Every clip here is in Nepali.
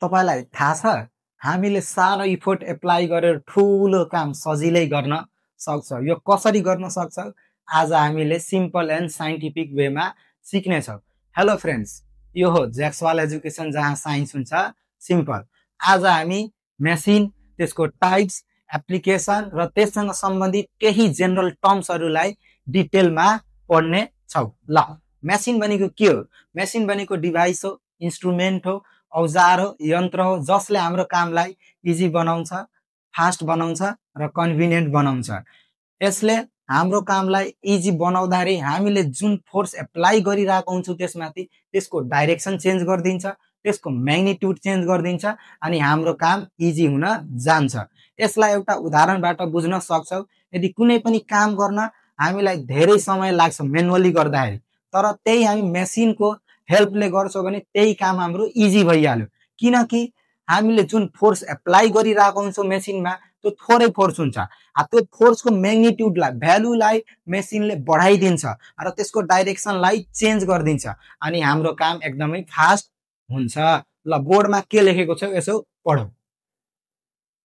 तपाईलाई थाहा छ हामीले सानो इफोर्ट एप्लाई गरेर ठुलो काम सजिलै गर्न सक्छ। यो कसरी गर्न सक्छ आज हामीले सिम्पल एन्ड साइन्टिफिक वेमा सिक्नेछौँ। हेलो फ्रेन्ड्स, यो हो ज्याक्सवाल एजुकेसन जहाँ साइन्स हुन्छ सिम्पल। आज हामी मेसिन, त्यसको टाइप्स, एप्लिकेसन र त्यससँग सम्बन्धित केही जेनरल टर्म्सहरूलाई डिटेलमा पढ्ने छौँ। ल, मेसिन भनेको के हो? मेसिन भनेको डिभाइस हो, इन्स्ट्रुमेन्ट हो, औजार हो, यन्त्र हो जसले हाम्रो कामलाई इजी बनाउँछ, फास्ट बनाउँछ र कन्भिनियन्ट बनाउँछ। यसले हाम्रो कामलाई इजी बनाउँदाखेरि हामीले जुन फोर्स एप्लाई गरिरहेको हुन्छौँ त्यसमाथि त्यसको डाइरेक्सन चेन्ज गरिदिन्छ, त्यसको म्याग्निट्युड चेन्ज गरिदिन्छ अनि हाम्रो काम इजी हुन जान्छ। यसलाई एउटा उदाहरणबाट बुझ्न सक्छौँ। यदि कुनै पनि काम गर्न हामीलाई धेरै समय लाग्छ म्यानुअली गर्दाखेरि, तर त्यही हामी मेसिनको हेल्पले गर्छौँ भने त्यही काम हाम्रो इजी भइहाल्यो। किनकि हामीले जुन फोर्स एप्लाई गरिरहेको हुन्छौँ मेसिनमा त्यो थोरै फोर्स हुन्छ। त्यो फोर्सको म्याग्निट्युडलाई, भ्यालुलाई मेसिनले बढाइदिन्छ र त्यसको डाइरेक्सनलाई चेन्ज गरिदिन्छ अनि हाम्रो काम एकदमै फास्ट हुन्छ। ल, बोर्डमा के लेखेको छ यसो पढौँ।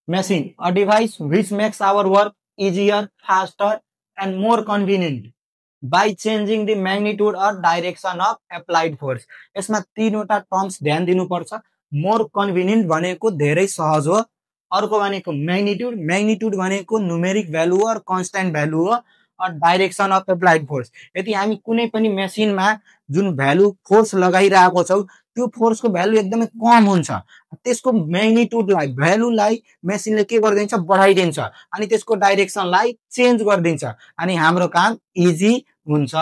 Machine, a device which makes our work easier, faster and more convenient by changing the magnitude or direction of applied force। यसमा तीनवटा टर्म्स ध्यान दिनुपर्छ। मोर कन्भिनियन्ट भनेको धेरै सहज हो, अर्को भनेको म्याग्निट्युड, म्याग्निट्युड भनेको न्युमेरिक भ्यालु हो, कन्स्ट्यान्ट भ्यालु हो, और डाइरेक्सन अफ एप्लाइड फोर्स। यदि हामी कुनै पनि मेसिनमा जुन भ्यालु फोर्स लगाइरहेको छौँ त्यो फोर्सको भ्यालु एकदमै कम हुन्छ, त्यसको म्याग्निट्युडलाई, भ्यालुलाई मेसिनले के गरिदिन्छ, बढाइदिन्छ अनि त्यसको डाइरेक्सनलाई चेन्ज गरिदिन्छ अनि हाम्रो काम इजी हुन्छ।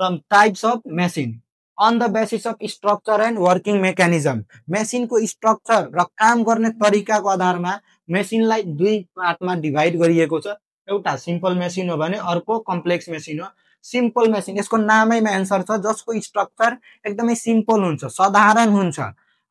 Types of machine on the basis of structure and working mechanism. मेसिनको स्ट्रक्चर र काम गर्ने तरिकाको आधारमा मेसिनलाई दुई पार्टमा डिभाइड गरिएको छ। एउटा सिम्पल मेसिन हो भने अर्को कम्प्लेक्स मेसिन हो। सिम्पल मेसिन, यसको नामैमा एन्सर छ, जसको स्ट्रक्चर एकदमै सिम्पल हुन्छ, साधारण हुन्छ,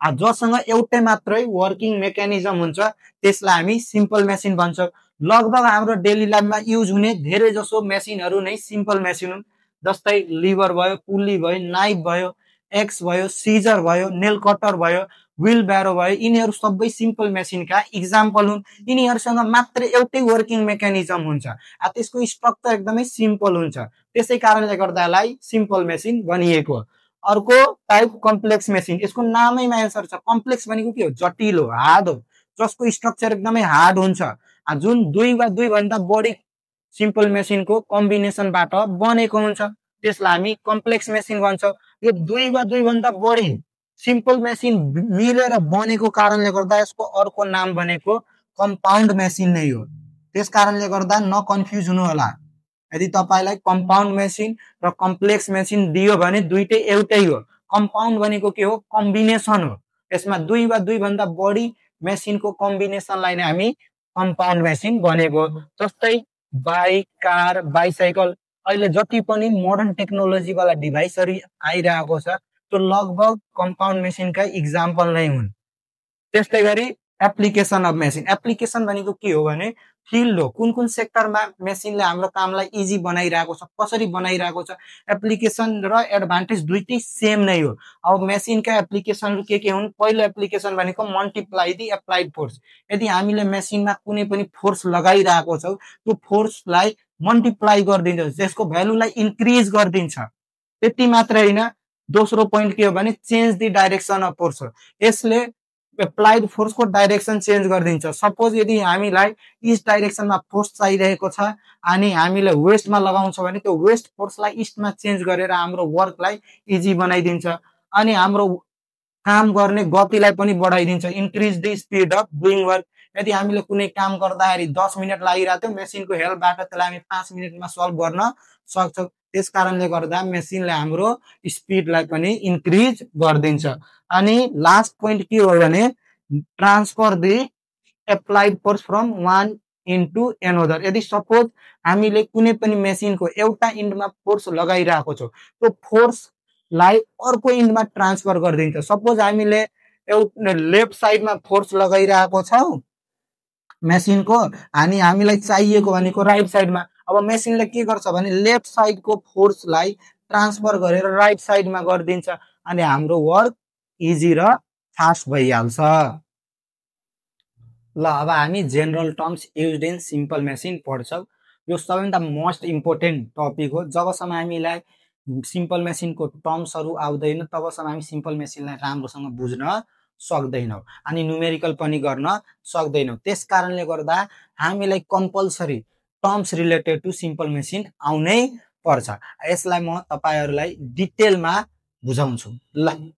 जससँग एउटै मात्रै वर्किङ मेकानिजम हुन्छ त्यसलाई हामी सिम्पल मेसिन भन्छौँ। लगभग हाम्रो डेली लाइफमा युज हुने धेरै जसो मेसिनहरू नै सिम्पल मेसिन हुन्। जस्तै लिभर भयो, पुल्ली भयो, नाइफ भयो, एक्स भयो, सिजर भयो, नेल कटर भयो, व्हील ब्यारो भयो, यिनीहरू सबै सिम्पल मेसिनका इक्जाम्पल हुन्। यिनीहरूसँग मात्र एउटै वर्किङ मेकानिजम हुन्छ, त्यसको स्ट्रक्चर एकदमै सिम्पल हुन्छ, त्यसै कारणले गर्दा यसलाई सिम्पल मेसिन भनिएको हो। अर्को टाइप कम्प्लेक्स मेसिन, यसको नामैमा एन्सर छ। कम्प्लेक्स भनेको के हो? जटिल हो, हार्ड हो, जसको स्ट्रक्चर एकदमै हार्ड हुन्छ, जुन दुई वा दुई भन्दा बढी सिम्पल मेसिनको कम्बिनेसनबाट बनेको हुन्छ, त्यसलाई हामी कम्प्लेक्स मेसिन भन्छौँ। यो दुई वा दुई भन्दा बढी सिम्पल मेसिन मिलेर बनेको कारणले गर्दा यसको अर्को नाम भनेको कम्पाउन्ड मेसिन नै हो। त्यस कारणले गर्दा नकन्फ्युज हुनु होला। यदि तपाईलाई कम्पाउन्ड मेसिन र कम्प्लेक्स मेसिन दियो भने दुईटै एउटै हो। कम्पाउन्ड भनेको के हो? कम्बिनेसन हो। यसमा दुई वा दुई भन्दा बढी मेसिनको कम्बिनेसनलाई नै हामी कम्पाउन्ड मेसिन भनेको। जस्तै बाइक, कार, बाइसाइकल, अहिले जति पनि मोडर्न टेक्नोलोजी वाला डिभाइसहरू आइरहेको छ त्यो लगभग कम्पाउन्ड मेसिनका इक्जाम्पल नै हुन्। त्यस्तै गरी एप्लिकेसन अफ मेसिन, एप्लिकेसन भनेको के हो भने फिल्ड हो। कुन कुन सेक्टरमा मेसिनले हाम्रो कामलाई इजी बनाइरहेको छ, कसरी बनाइरहेको छ। एप्लिकेसन र एडभान्टेज दुईटै सेम नै हो। अब मेसिनका एप्लिकेसनहरू के हुन्? पहिलो एप्लिकेसन भनेको मल्टिप्लाई दि एप्लाइड फोर्स। यदि हामीले मेसिनमा कुनै पनि फोर्स लगाइरहेको छौँ त्यो फोर्सलाई मल्टिप्लाई गरिदिन्छ, त्यसको भ्यालुलाई इन्क्रिज गरिदिन्छ। त्यति मात्रै होइन, दोस्रो पोइन्ट के हो भने change the direction of force हो। यसले एप्लाइड फोर्सको डाइरेक्सन चेन्ज गरिदिन्छ। सपोज यदि हामीलाई इस्ट डाइरेक्सनमा फोर्स चाहिरहेको छ अनि हामीले वेस्टमा लगाउँछौँ भने त्यो वेस्ट फोर्सलाई इस्टमा चेन्ज गरेर हाम्रो वर्कलाई इजी बनाइदिन्छ अनि हाम्रो काम गर्ने गतिलाई पनि बढाइदिन्छ। Increase the speed of doing work. यदि हामीले कुनै काम गर्दाखेरि 10 मिनट लागिरहेको थियो, मेसिनको हेल्पबाट त्यसलाई हामी 5 मिनटमा सल्भ गर्न सक्छौँ। त्यस कारणले गर्दा मेसिनले हाम्रो स्पिडलाई पनि इन्क्रिज गरिदिन्छ। अनि लास्ट पोइन्ट के हो भने transfer the applied force from one into another. यदि सपोज हामीले कुनै पनि मेसिनको एउटा इन्डमा फोर्स लगाइरहेको छौँ त्यो फोर्सलाई अर्को इन्डमा ट्रान्सफर गरिदिन्छ। सपोज हामीले लेफ्ट साइडमा फोर्स लगाइरहेको छौँ मेसिनको अनि हामीलाई चाहिएको भनेको राइट साइडमा। अब मेसिनले के गर्छ भने लेफ्ट साइडको फोर्सलाई ट्रान्सफर गरेर राइट साइडमा गरिदिन्छ अनि हाम्रो वर्क इजी र फास्ट भइहाल्छ। ल अब हामी general terms used in simple machine पढ्छौँ। यो सबैभन्दा मोस्ट इम्पोर्टेन्ट टपिक हो। जबसम्म हामीलाई सिम्पल मेसिनको टर्म्सहरू आउँदैन तबसम्म हामी सिम्पल मेसिनलाई राम्रोसँग बुझ्न सक्दैनौँ अनि न्युमेरिकल पनि गर्न सक्दैनौँ। त्यस कारणले गर्दा हामीलाई compulsory terms related to simple machine आउनै पर्छ। यसलाई म तपाईहरुलाई डिटेलमा बुझाउँछु। ल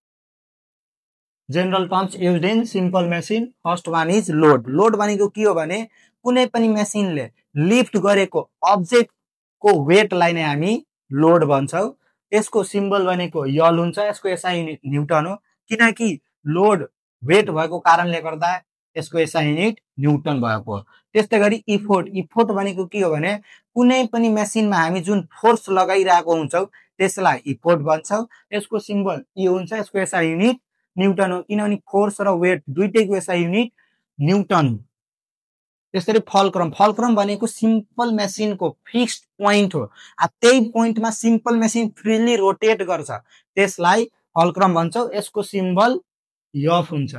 general terms used in simple machine. First one is load. Load भनेको के हो भने कुनै पनि मेसिनले लिफ्ट गरेको अब्जेक्टको वेटलाई नै हामी लोड भन्छौँ। यसको सिम्बल भनेको यल हुन्छ। यसको एसआई युनिट न्युटन हो किनकि लोड वेट भएको कारणले गर्दा यसको एसआई युनिट न्युटन भएको हो। त्यस्तै गरी इफोर्ट। इफोर्ट भनेको के हो भने कुनै पनि मेसिनमा हामी जुन फोर्स लगाइरहेको हुन्छौँ त्यसलाई इफोर्ट भन्छौँ। यसको सिम्बल ई हुन्छ। यसको एसआई युनिट न्युटन हो किनभने फोर्स र वेट दुईटैको एसआई युनिट न्युटन हो। त्यसरी फलक्रम। फलक्रम भनेको सिम्पल मेसिनको फिक्स्ड पोइन्ट हो। त्यही पोइन्टमा सिम्पल मेसिन फ्रीली रोटेट गर्छ त्यसलाई फलक्रम भन्छौँ। यसको सिम्बल यफ हुन्छ।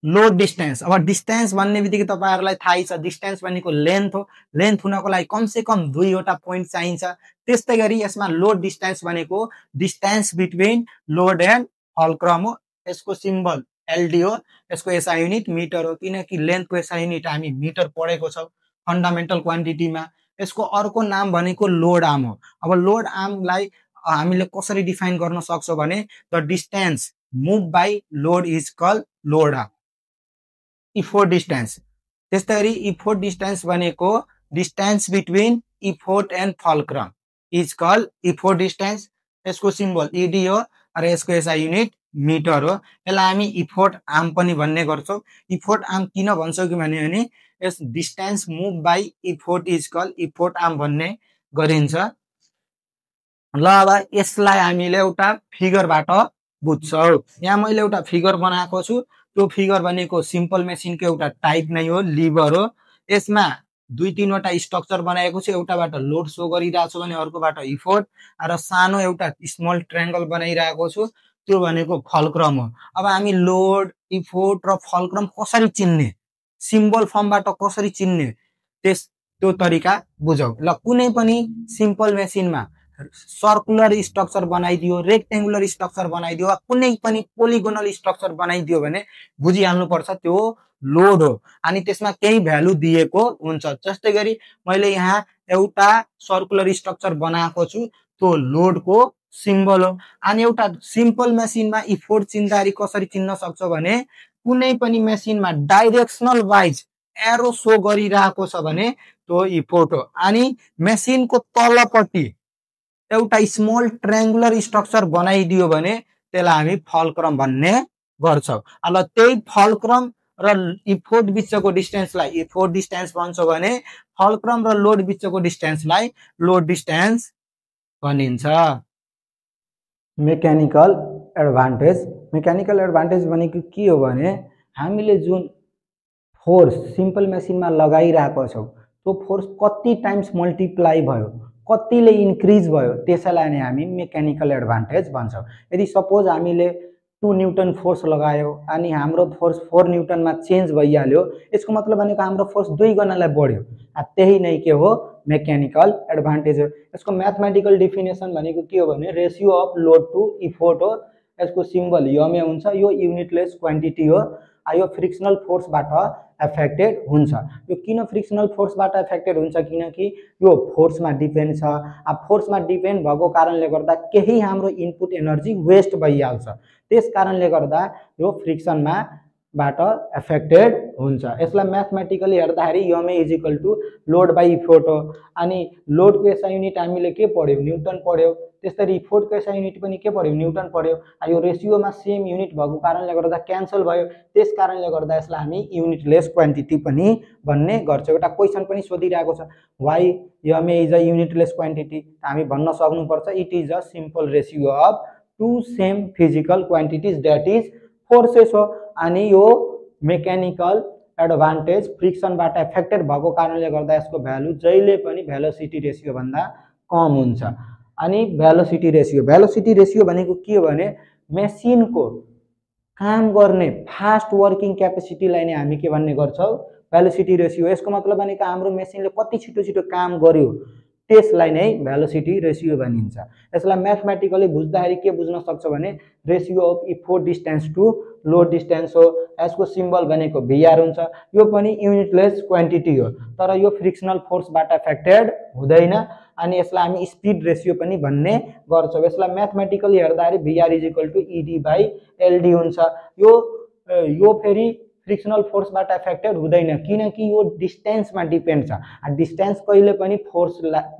Load distance. अब डिस्टेन्स भन्ने बित्तिकै तपाईहरुलाई थाहै छ डिस्टेन्स भनेको लेन्थ हो। लेन्थ हुनको लागि कमसेकम दुईवटा पोइन्ट चाहिन्छ। त्यस्तै गरी यसमा लोड डिस्टेन्स भनेको distance between load and fulcrum हो। यसको सिम्बल एलडी हो। यसको एसआई युनिट मिटर हो किनकि लेन्थको एसआई युनिट हामी मिटर पढेको छौँ फन्डामेन्टल क्वान्टिटीमा। यसको अर्को नाम भनेको लोड आर्म हो। अब लोड आर्मलाई हामीले कसरी डिफाइन गर्न सक्छौँ भने the distance move by load is called load arm. Effort distance. त्यस्तै गरी इफोर्ट डिस्टेन्स भनेको distance between effort and fulcrum is called effort distance. यसको सिम्बल इडी हो र यसको एसआई युनिट मिटर हो। यसलाई हामी इफोर्ट आर्म पनि भन्ने गर्छौँ। इफोर्ट आर्म किन भन्छौँ कि भने यस distance move by effort is called effort arm भन्ने गरिन्छ। ल अब यसलाई हामीले एउटा फिगरबाट बुझ्छौँ। यहाँ मैले एउटा फिगर बनाएको छु। त्यो फिगर भनेको सिम्पल मेसिनको एउटा टाइप नै हो, लिभर हो। यसमा दुई तीनवटा स्ट्रक्चर बनाएको छु। एउटाबाट लोड सो गरिरहेको छु भने अर्कोबाट इफोर्ट र सानो एउटा स्मल ट्रायंगल बनाइरहेको छु त्यो भनेको फलक्रम हो। अब हामी लोड इफोर्ट र फलक्रम कसरी चिन्ने, सिम्बल फर्मबाट कसरी चिन्ने त्यो तरिका बुझौँ। ल कुनै पनि सिम्पल मेसिनमा सर्कुलर स्ट्रक्चर बनाइदियो, रेक्टेंगुलर स्ट्रक्चर बनाइदियो, कुनै पनि पोलिगोनल स्ट्रक्चर बनाइदियो भने बुझिहाल्नु पर्छ त्यो लोड हो अनि त्यसमा केही भ्यालु दिएको हुन्छ। जस्तै गरी मैले यहाँ एउटा सर्कुलर स्ट्रक्चर बनाएको छु त्यो लोडको सिम्बल हो। अनि एउटा सिम्पल मेसिनमा इफोर्ट चिन्दाखेरि कसरी चिन्न सक्छौ भने कुनै पनि मेसिनमा डाइरेक्सनल वाइज एरो सो गरिरहेको छ भने त्यो इफोर्ट हो। अनि मेसिनको तलपट्टि एउटा स्मल ट्रायंगुलर स्ट्रक्चर बनाइदियो भने त्यसलाई हामी फलक्रम भन्ने गर्छौं। अब त्यही फलक्रम र इफोर्ट बिचको डिस्टेन्सलाई इफोर्ट डिस्टेन्स भन्छौं भने फलक्रम र लोड बिचको डिस्टेन्सलाई लोड डिस्टेन्स भनिन्छ। Mechanical advantage. मेकानिकल एडभान्टेज भनेको के हो भने हामीले जुन फोर्स सिम्पल मेसिनमा लगाइरहेको छौं त्यो फोर्स कति टाइम्स मल्टिप्लाई भयो, कतिले इन्क्रिज भयो त्यसैलाई नै हामी मेकानिकल एडभान्टेज भन्छौं। यदि सपोज हामीले 2 न्यूटन फोर्स लगायो अनि हाम्रो फोर्स 4 न्यूटनमा चेन्ज भइहाल्यो यसको मतलब भनेको हाम्रो फोर्स 2 गुणालाई बढ्यो। त्यही नै के हो मेकानिकल एडभान्टेज हो। यसको म्याथमेटिकल डेफिनेसन भनेको के हो भने ratio of load to effort हो। यसको सिम्बल यमे हुन्छ। यो युनिटलेस क्वान्टिटी हो। यो फ्रिक्सनल फोर्सबाट एफेक्टेड हुन्छ। यो किन फ्रिक्सनल फोर्सबाट एफेक्टेड हुन्छ किनकि यो फोर्समा डिपेन्ड छ। फोर्समा डिपेन्ड भएको कारणले गर्दा केही हाम्रो इनपुट एनर्जी वेस्ट भइहाल्छ। त्यस कारणले गर्दा यो फ्रिक्सनमा बाट एफेक्टेड हुन्छ। यसलाई म्याथमेटिकली हेर्दाखेरि M is equal to load by effort हो। अनि लोडको एसआई युनिट हामीले के पढ्यौ न्यूटन पढ्यौ। त्यसरी इफोर्टको एसआई युनिट पनि के पढ्यौ न्यूटन पढ्यौ। यो रेशियोमा सेम युनिट भएको कारणले गर्दा क्यान्सल भयो। त्यस कारणले गर्दा यसलाई हामी युनिटलेस क्वान्टिटी पनि भन्ने गर्छौं। एउटा क्वेशन पनि सोधिरहेको छ व्हाई यम इज अ युनिटलेस क्वान्टिटी। हामी भन्न सक्नुपर्छ it is a simple ratio of two same physical quantities that is forces हो। अनि यो मेकानिकल एडभान्टेज फ्रिक्सनबाट एफेक्टेड भएको कारणले गर्दा यसको भ्यालु जहिले पनि भेलोसिटी रेशियो भन्दा कम हुन्छ। अनि भेलोसिटी रेशियो भनेको के हो भने मेसिनको काम गर्ने फास्ट वर्किङ क्यापेसिटीलाई नै हामी के भन्ने गर्छौँ भेलोसिटी रेसियो। यसको मतलब भनेको हाम्रो मेसिनले कति छिटो छिटो काम गर्यो त्यसलाई नै भेलोसिटी रेसियो भनिन्छ। यसलाई म्याथमेटिकली बुझ्दाखेरि के बुझ्न सक्छ भने ratio of effort distance to load distance हो। यसको सिम्बल भनेको भिआर हुन्छ। यो पनि युनिटलेस क्वान्टिटी हो तर यो फ्रिक्सनल फोर्सबाट एफेक्टेड हुँदैन अनि यसलाई हामी स्पिड रेसियो पनि भन्ने गर्छौँ। यसलाई म्याथमेटिकली हेर्दाखेरि VR is equal to ED by LD हुन्छ। यो फेरि फ्रिक्सनल फोर्सबाट एफेक्टेड हुँदैन किनकि यो डिस्टेन्समा डिपेन्ड छ। डिस्टेन्स कहिले पनि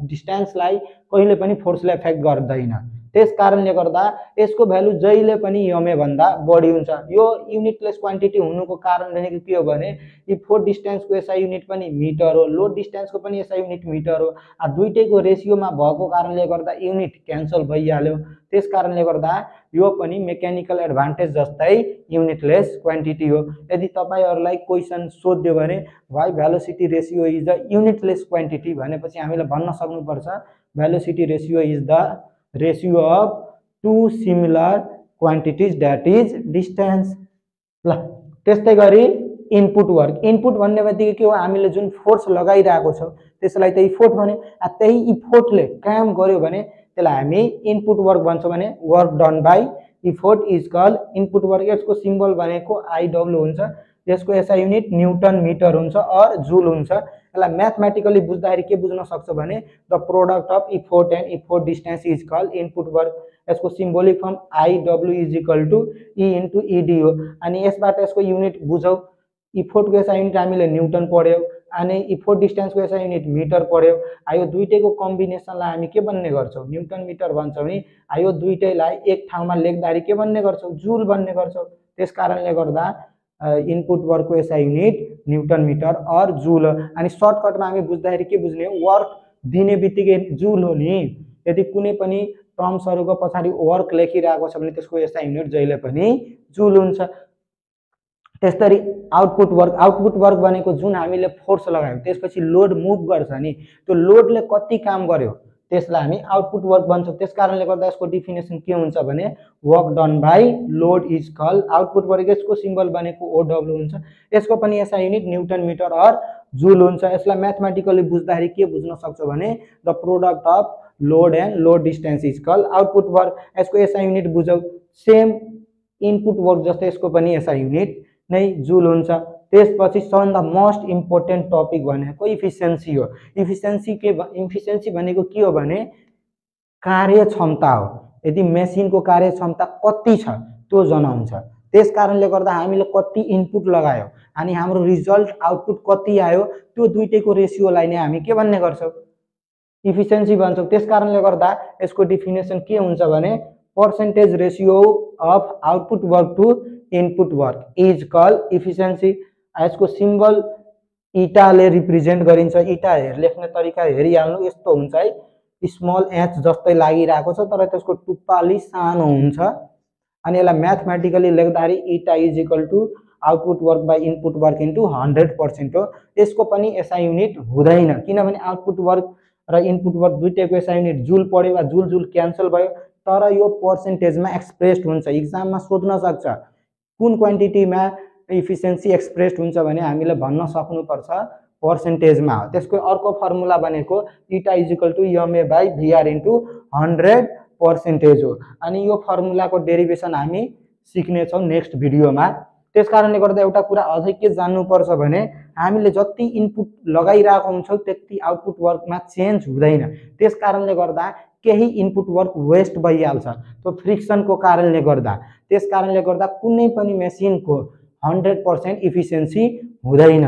डिस्टेन्सलाई कहिले पनि फोर्सले एफेक्ट गर्दैन। त्यस कारणले गर्दा यसको भ्यालु जहिले पनि यमे भन्दा बढी हुन्छ। यो युनिटलेस क्वान्टिटी हुनुको कारण भनेको के हो भने इफोर्ट डिस्टेन्सको एसआई युनिट पनि मिटर हो, लोड डिस्टेन्सको पनि एसआई युनिट मिटर हो। दुईटैको रेसियोमा भएको कारणले गर्दा युनिट क्यान्सल भइहाल्यो। त्यस कारणले गर्दा यो पनि मेकानिकल एडभान्टेज जस्तै युनिटलेस क्वान्टिटी हो। यदि तपाईहरुलाई क्वेशन सोध्यो भने why velocity ratio is the unitless quantity भनेपछि हामीले भन्न सक्नुपर्छ velocity ratio is the ratio of two similar quantities that is distance. ल त्यस्तै गरी इनपुट वर्क। इनपुट भन्ने बित्तिकै के हो हामीले जुन फोर्स लगाइरहेको छौं त्यसलाई त इफोर्ट भन्यो। त्यही इफोर्टले काम गर्यो भने त्यसलाई हामी इनपुट वर्क भन्छौं भने work done by effort is called input work. यसको सिम्बल भनेको आईडब्ल्यू हुन्छ। यसको एसआई युनिट न्यूटन मिटर हुन्छ और जूल हुन्छ। यसलाई म्याथमेटिकली बुझ्दाखेरि के बुझ्न सक्छ भने the product of effort and effort distance is called input work. यसको symbolic form IW is equal to E into ED हो। अनि यसबाट यसको युनिट बुझौं। इफोर्ट को एसआई युनिट हामीले न्यूटन पढ्यौ अनि इफोर्ट डिस्टेन्स को एसआई युनिट मिटर पढ्यौ। यो दुईटैको कम्बिनेसनलाई हामी के भन्ने गर्छौं न्यूटन मिटर भन्छौं नि। यो दुईटैलाई एक ठाउँमा लेख्दाखेरि के भन्ने गर्छौं जूल भन्ने गर्छौं। त्यस कारणले गर्दा इनपुट वर्क को एसआई युनिट न्यूटन मिटर और जूल हो। अनि सर्टकटमा हामी बुझ्दाखेरि के बुझ्ने हो वर्क दिने बित्तिकै जूल हो नि। यदि कुनै पनि टर्म्सहरुको पछाडी वर्क लेखिरहेको छ भने त्यसको एसआई युनिट जहिले पनि जूल हुन्छ। त्यसरी आउटपुट वर्क भनेको जुन हामीले फोर्स लगायौं त्यसपछि लोड मुभ गर्छ नि त्यो लोडले कति काम गर्यो त्यसलाई हामी आउटपुट वर्क भन्छौं। त्यसकारणले गर्दा यसको डेफिनेसन के हुन्छ भने work done by load is called output work. यसको सिम्बल भनेको ओडब्ल्यू हुन्छ। यसको पनि एसआई युनिट न्यूटन मिटर और जूल हुन्छ। यसलाई म्याथमेटिकली बुझ्दाखेरि के बुझ्न सक्छ भने the product of load and load distance is called output work. यसको एसआई युनिट बुझौं सेम इनपुट वर्क जस्तै यसको पनि एसआई युनिट नै जूल हुन्छ। त्यसपछि सबभन्दा मोस्ट इम्पोर्टेन्ट टपिक भनेको इफिसिएन्सी हो। इफिसिएन्सी भनेको के हो भने कार्यक्षमता हो। यदि मेसिनको कार्यक्षमता कति छ त्यो जनाउँछ। त्यसकारणले गर्दा हामीले कति इनपुट लगायो अनि हाम्रो रिजल्ट आउटपुट कति आयो त्यो दुईटैको रेशियोलाई नै हामी के भन्ने गर्छौं इफिसिएन्सी भन्छौं। त्यसकारणले गर्दा यसको डेफिनेसन के हुन्छ भने percentage ratio of output work to input work is called efficiency. यसको सिम्बल इटाले रिप्रेजेन्ट गरिन्छ। इटा लेख्ने तरिका हेरिहाल्नु यस्तो हुन्छ है स्मल एच जस्तै लागिरहेको छ तर त्यसको टुप्पा अलि सानो हुन्छ। अनि यसलाई म्याथमेटिकली लेख्दाखेरि eta is equal to output work by input work into 100% हो। यसको पनि एसआई युनिट हुँदैन किनभने आउटपुट वर्क र इनपुट वर्क दुईटैको एसआई युनिट जूल पढ्यो वा जूल जूल क्यान्सल भयो तर यो पर्सेन्टेजमा एक्सप्रेस्ड हुन्छ। एक्जाममा सोध्न सक्छ कुन क्वान्टिटीमा इफिसिएन्सी एक्सप्रेस्ड हुन्छ भने हामीले भन्न सक्नुपर्छ पर्सेन्टेजमा हो। त्यसको अर्को फर्मुला भनेको eta is equal to MA by VR into 100% हो। अनि यो फर्मुलाको डेरिभेसन हामी सिक्ने छौं नेक्स्ट भिडियोमा। त्यसकारणले गर्दा एउटा कुरा अझै के जान्नुपर्छ भने हामीले जति इनपुट लगाइरहेको हुन्छौं त्यति आउटपुट वर्कमा चेन्ज हुँदैन। त्यसकारणले गर्दा केही इनपुट वर्क वेस्ट भइहाल्छ त्यो फ्रिक्सनको कारणले गर्दा। त्यसकारणले गर्दा कुनै पनि मेसिनको 100% इफिसिएन्सी हुँदैन।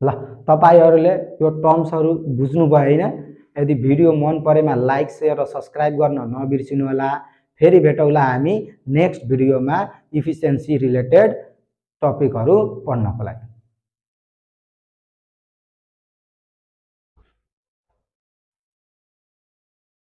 ल तपाईहरुले यो टर्म्सहरु बुझ्नु भयो हैन। यदि भिडियो मन परेमा लाइक शेयर र सब्स्क्राइब गर्न नबिर्सिनु होला। फेरि भेटौला हामी नेक्स्ट भिडियोमा इफिसिएन्सी रिलेटेड टपिकहरु पढ्नको लागि।